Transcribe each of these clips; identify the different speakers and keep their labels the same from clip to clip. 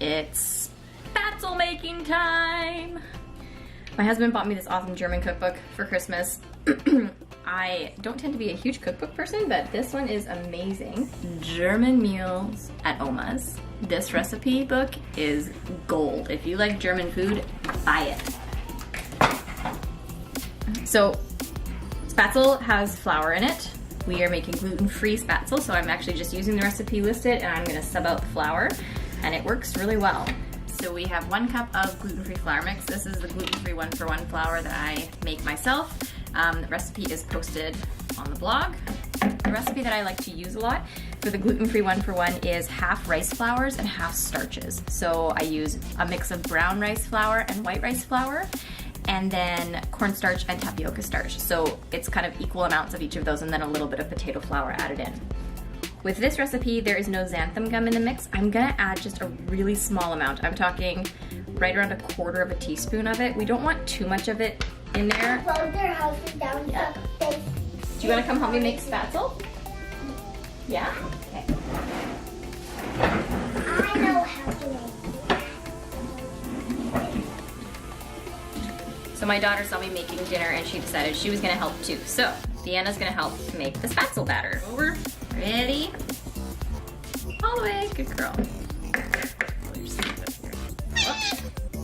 Speaker 1: It's Spaetzle making time! My husband bought me this awesome German cookbook for Christmas. I don't tend to be a huge cookbook person, but this one is amazing. German meals at Omas. This recipe book is gold. If you like German food, buy it. So, Spaetzle has flour in it. We are making gluten-free Spaetzle, so I'm actually just using the recipe listed and I'm gonna sub out the flour, and it works really well. So we have 1 cup of gluten-free flour mix. This is the gluten-free 1-for-1 flour that I make myself. The recipe is posted on the blog. The recipe that I like to use a lot for the gluten-free 1-for-1 is half rice flours and half starches. So I use a mix of brown rice flour and white rice flour, and then cornstarch and tapioca starch. So it's kind of equal amounts of each of those, and then a little bit of potato flour added in. With this recipe, there is no xanthan gum in the mix. I'm gonna add just a really small amount. I'm talking right around 1/4 teaspoon of it. We don't want too much of it in there.
Speaker 2: Close their houses down.
Speaker 1: Yeah. Do you wanna come help me make Spaetzle? Yeah? Okay.
Speaker 2: I know how to make.
Speaker 1: So my daughter saw me making dinner and she decided she was gonna help too. So Vienna's gonna help make the Spaetzle batter. Over. Ready? All the way. Good girl.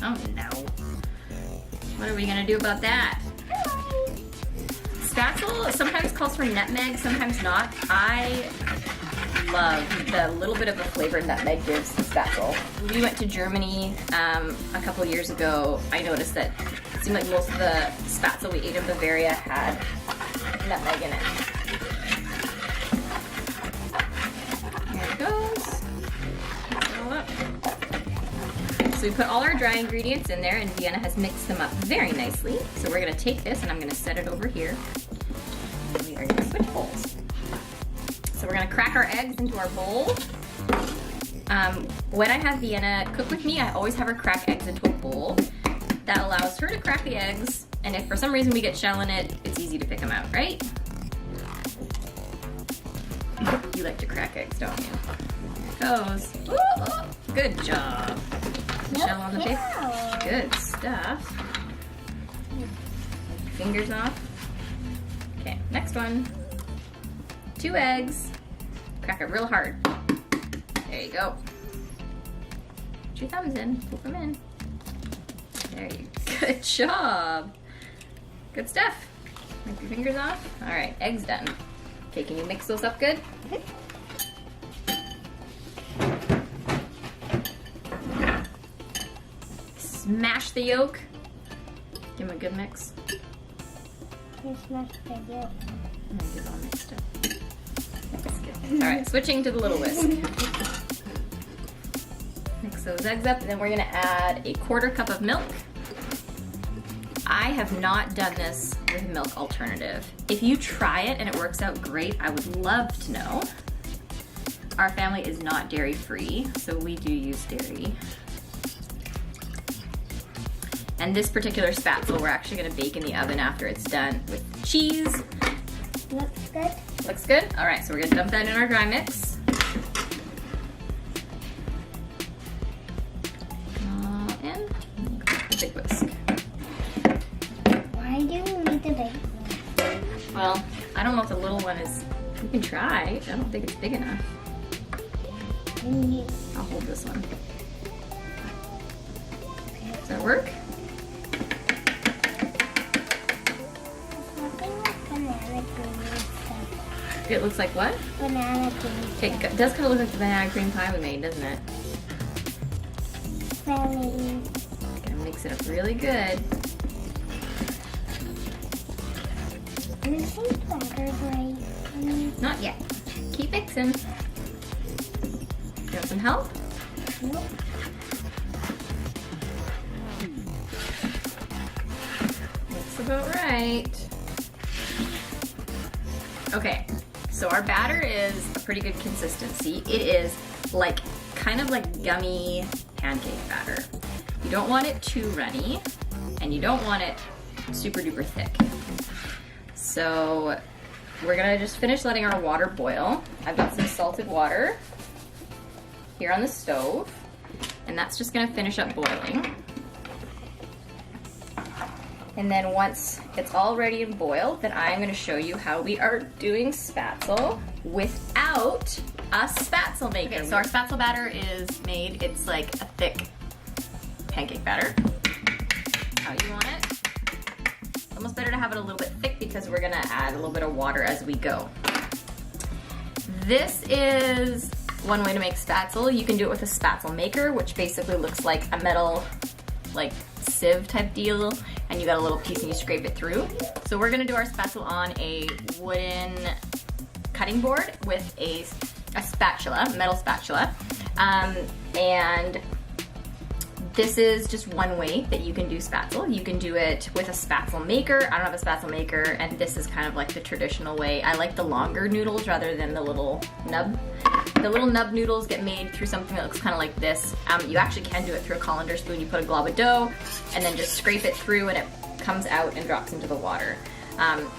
Speaker 1: Oh no. What are we gonna do about that? Spaetzle sometimes calls for nutmeg, sometimes not. I love the little bit of a flavor nutmeg gives the Spaetzle. We went to Germany a couple years ago. I noticed that it seemed like most of the Spaetzle we ate in Bavaria had nutmeg in it. There it goes. Mix it all up. So we put all our dry ingredients in there, and Vienna has mixed them up very nicely. So we're gonna take this and I'm gonna set it over here. And we are gonna switch bowls. So we're gonna crack our eggs into our bowl. When I have Vienna cook with me, I always have her crack eggs into a bowl. That allows her to crack the eggs, and if for some reason we get shell in it, it's easy to pick them out, right? You like to crack eggs, don't you? There it goes. Ooh, good job. Shell on the paper. Good stuff. Fingers off. Okay, next one. 2 eggs. Crack it real hard. There you go. Put your thumbs in. Poke them in. There you go. Good job. Good stuff. Wipe your fingers off. All right, eggs done. Okay, can you mix those up good? Smash the yolk. Give them a good mix.
Speaker 2: You smash the yolk.
Speaker 1: And then get it all mixed up. That's good. All right, switching to the little whisk. Mix those eggs up, and then we're gonna add 1/4 cup of milk. I have not done this with milk alternative. If you try it and it works out great, I would love to know. Our family is not dairy free, so we do use dairy. And this particular Spaetzle, we're actually gonna bake in the oven after it's done with cheese.
Speaker 2: Looks good.
Speaker 1: Looks good? All right, so we're gonna dump that in our dry mix. And big whisk.
Speaker 2: Why do you need the big one?
Speaker 1: Well, I don't know if the little one is, you can try. I don't think it's big enough. I'll hold this one. Does that work?
Speaker 2: Banana cream stuff.
Speaker 1: It looks like what?
Speaker 2: Banana cream.
Speaker 1: It does kind of look like the banana cream pie we made, doesn't it?
Speaker 2: Smelly.
Speaker 1: Gonna mix it up really good.
Speaker 2: Is this batter right?
Speaker 1: Not yet. Keep mixing. You want some help?
Speaker 2: Nope.
Speaker 1: Looks about right. Okay, so our batter is a pretty good consistency. It is like kind of like gummy pancake batter. You don't want it too runny, and you don't want it super duper thick. So we're gonna just finish letting our water boil. I've got some salted water here on the stove, and that's just gonna finish up boiling. And then once it's all ready and boiled, then I'm gonna show you how we are doing Spaetzle without a Spaetzle maker. Okay, so our Spaetzle batter is made. It's like a thick pancake batter. How you want it. It's almost better to have it a little bit thick because we're gonna add a little bit of water as we go. This is one way to make Spaetzle. You can do it with a Spaetzle maker, which basically looks like a metal, like sieve type deal, and you got a little piece and you scrape it through. So we're gonna do our Spaetzle on a wooden cutting board with a spatula, metal spatula. And this is just one way that you can do Spaetzle. You can do it with a Spaetzle maker. I don't have a Spaetzle maker, and this is kind of like the traditional way. I like the longer noodles rather than the little nub. The little nub noodles get made through something that looks kind of like this. You actually can do it through a colander spoon. You put a glob of dough and then just scrape it through and it comes out and drops into the water.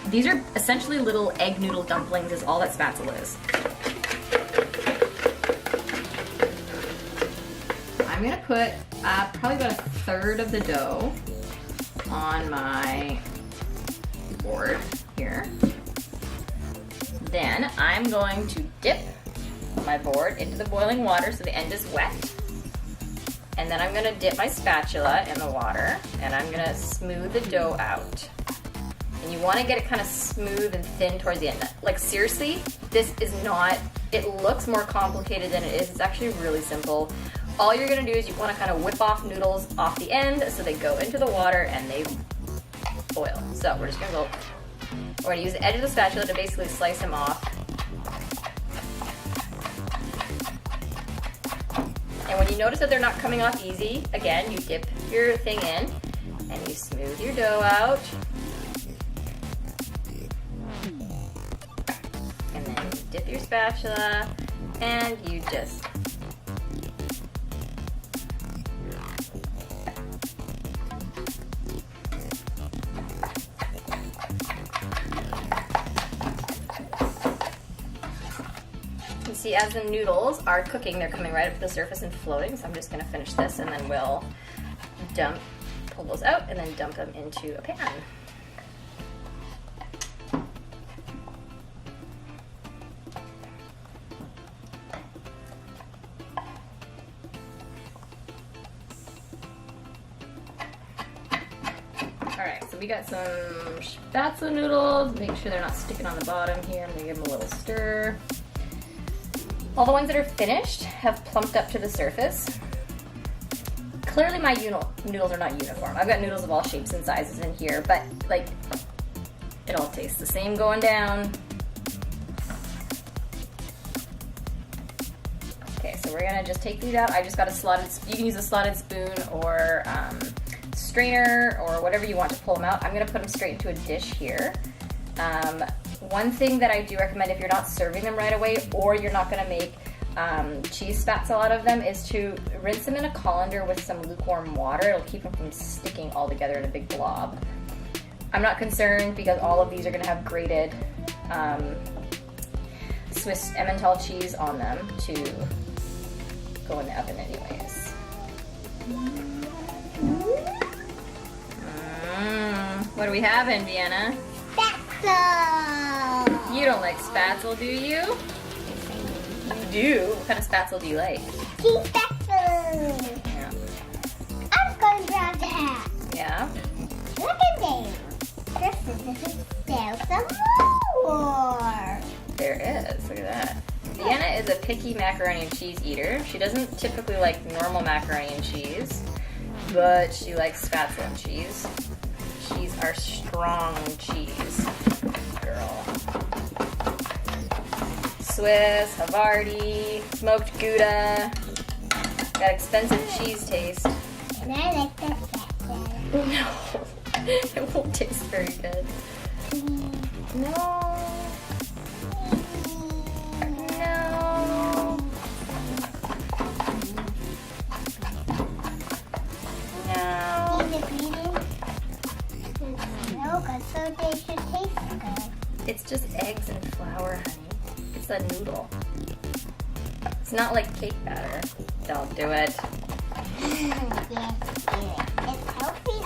Speaker 1: These are essentially little egg noodle dumplings is all that Spaetzle is. I'm gonna put probably about a third of the dough on my board here. Then I'm going to dip my board into the boiling water so the end is wet. And then I'm gonna dip my spatula in the water and I'm gonna smooth the dough out. And you wanna get it kind of smooth and thin towards the end. Like seriously, this is not, it looks more complicated than it is. It's actually really simple. All you're gonna do is you wanna kind of whip off noodles off the end so they go into the water and they boil. So we're just gonna go, we're gonna use the edge of the spatula to basically slice them off. And when you notice that they're not coming off easy, again, you dip your thing in and you smooth your dough out. And then you dip your spatula and you just see, as the noodles are cooking, they're coming right up to the surface and floating, so I'm just gonna finish this and then we'll pull those out and then dump them into a pan. Alright, so we got some Spaetzle noodles. Make sure they're not sticking on the bottom here. I'm gonna give them a little stir. All the ones that are finished have plumped up to the surface. Clearly my noodles are not uniform. I've got noodles of all shapes and sizes in here, but like, it all tastes the same going down. Okay, so we're gonna just take these out. I just got a slotted, you can use a slotted spoon or strainer or whatever you want to pull them out. I'm gonna put them straight into a dish here. One thing that I do recommend if you're not serving them right away or you're not gonna make cheese Spaetzle out of them is to rinse them in a colander with some lukewarm water. It'll keep them from sticking all together in a big blob. I'm not concerned because all of these are gonna have grated Swiss Emmental cheese on them to go in the oven anyways. What do we have in Vienna?
Speaker 2: Spaetzle!
Speaker 1: You don't like Spaetzle, do you? You do? What kind of Spaetzle do you like?
Speaker 2: Cheese Spaetzle!
Speaker 1: Yeah.
Speaker 2: I'm going to grab the hat.
Speaker 1: Yeah?
Speaker 2: Look at there. This is still some more.
Speaker 1: There is. Look at that. Vienna is a picky macaroni and cheese eater. She doesn't typically like normal macaroni and cheese, but she likes Spaetzle and cheese. She's our strong cheese girl. Swiss, Havarti, smoked Gouda. Got expensive cheese taste.
Speaker 2: And I like the Spaetzle.
Speaker 1: No, it won't taste very good. No. No. No.
Speaker 2: Is it bleeding? No, because so they should taste good.
Speaker 1: It's just eggs and flour, honey. It's a noodle. It's not like cake batter. Don't do it.
Speaker 2: Yeah, it's healthy.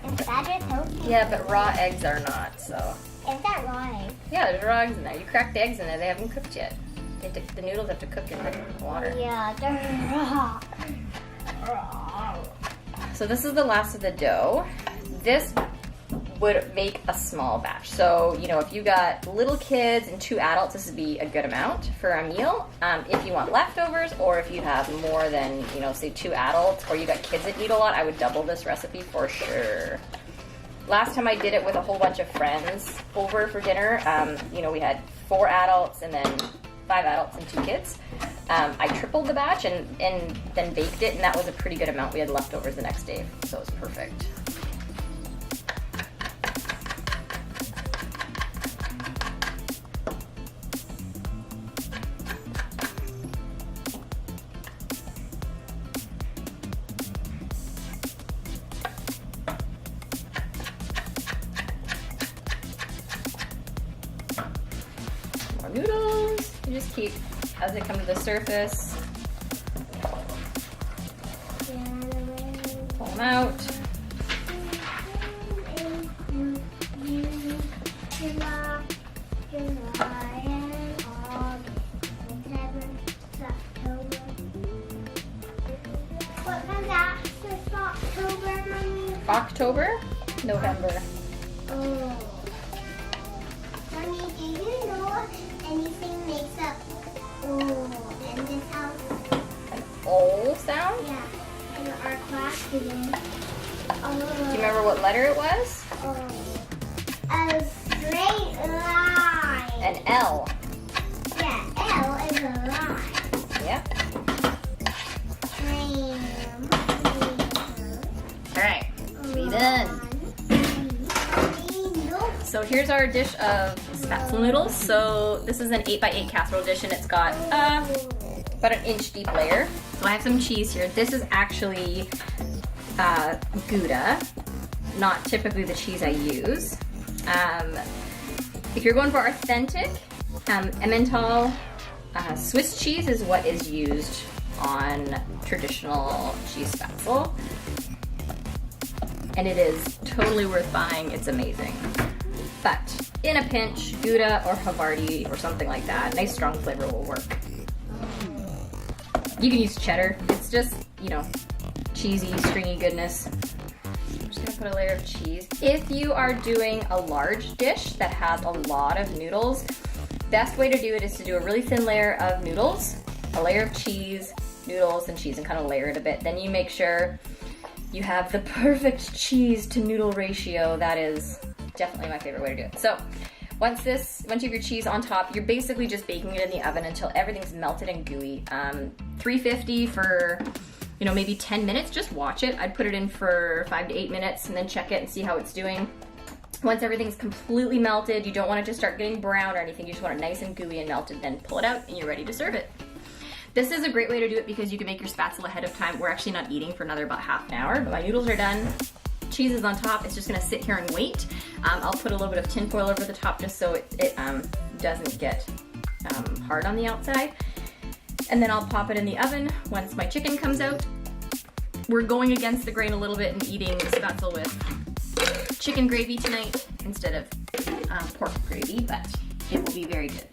Speaker 2: It's bad, it's healthy.
Speaker 1: Yeah, but raw eggs are not, so.
Speaker 2: Is that right?
Speaker 1: Yeah, there's raw eggs in there. You crack the eggs in there, they haven't cooked yet. The noodles have to cook in the water.
Speaker 2: Yeah, they're raw.
Speaker 1: So this is the last of the dough. This would make a small batch. So, you know, if you got little kids and 2 adults, this would be a good amount for a meal. If you want leftovers, or if you have more than, you know, say 2 adults, or you got kids that eat a lot, I would double this recipe for sure. Last time I did it with a whole bunch of friends over for dinner, you know, we had 4 adults and then 5 adults and 2 kids. I tripled the batch and then baked it, and that was a pretty good amount. We had leftovers the next day, so it was perfect. More noodles. You just keep as they come to the surface. Pull them out.
Speaker 2: What comes after October, Mommy?
Speaker 1: October, November.
Speaker 2: Oh. Mommy, do you know anything makes up in this house?
Speaker 1: An O sound?
Speaker 2: Yeah, in our class today.
Speaker 1: Do you remember what letter it was?
Speaker 2: A straight line.
Speaker 1: An L.
Speaker 2: Yeah, L is a line.
Speaker 1: Yep.
Speaker 2: Tram.
Speaker 1: All right, be done. So here's our dish of Spaetzle noodles. So this is an 8x8 casserole dish, and it's got about an inch deep layer. So I have some cheese here. This is actually Gouda, not typically the cheese I use. If you're going for authentic, Emmental Swiss cheese is what is used on traditional cheese Spaetzle. And it is totally worth buying. It's amazing. But in a pinch, Gouda or Havarti or something like that, nice strong flavor will work. You can use cheddar. It's just, you know, cheesy, stringy goodness. I'm just gonna put a layer of cheese. If you are doing a large dish that has a lot of noodles, best way to do it is to do a really thin layer of noodles, a layer of cheese, noodles, and cheese, and kind of layer it a bit. Then you make sure you have the perfect cheese to noodle ratio. That is definitely my favorite way to do it. So once you have your cheese on top, you're basically just baking it in the oven until everything's melted and gooey. 350 for, you know, maybe 10 minutes. Just watch it. I'd put it in for 5 to 8 minutes and then check it and see how it's doing. Once everything's completely melted, you don't want it to start getting brown or anything. You just want it nice and gooey and melted. Then pull it out and you're ready to serve it. This is a great way to do it because you can make your Spaetzle ahead of time. We're actually not eating for another about half an hour, but my noodles are done. Cheese is on top. It's just gonna sit here and wait. I'll put a little bit of tin foil over the top just so it doesn't get hard on the outside. And then I'll pop it in the oven once my chicken comes out. We're going against the grain a little bit and eating Spaetzle with chicken gravy tonight instead of pork gravy, but it will be very good.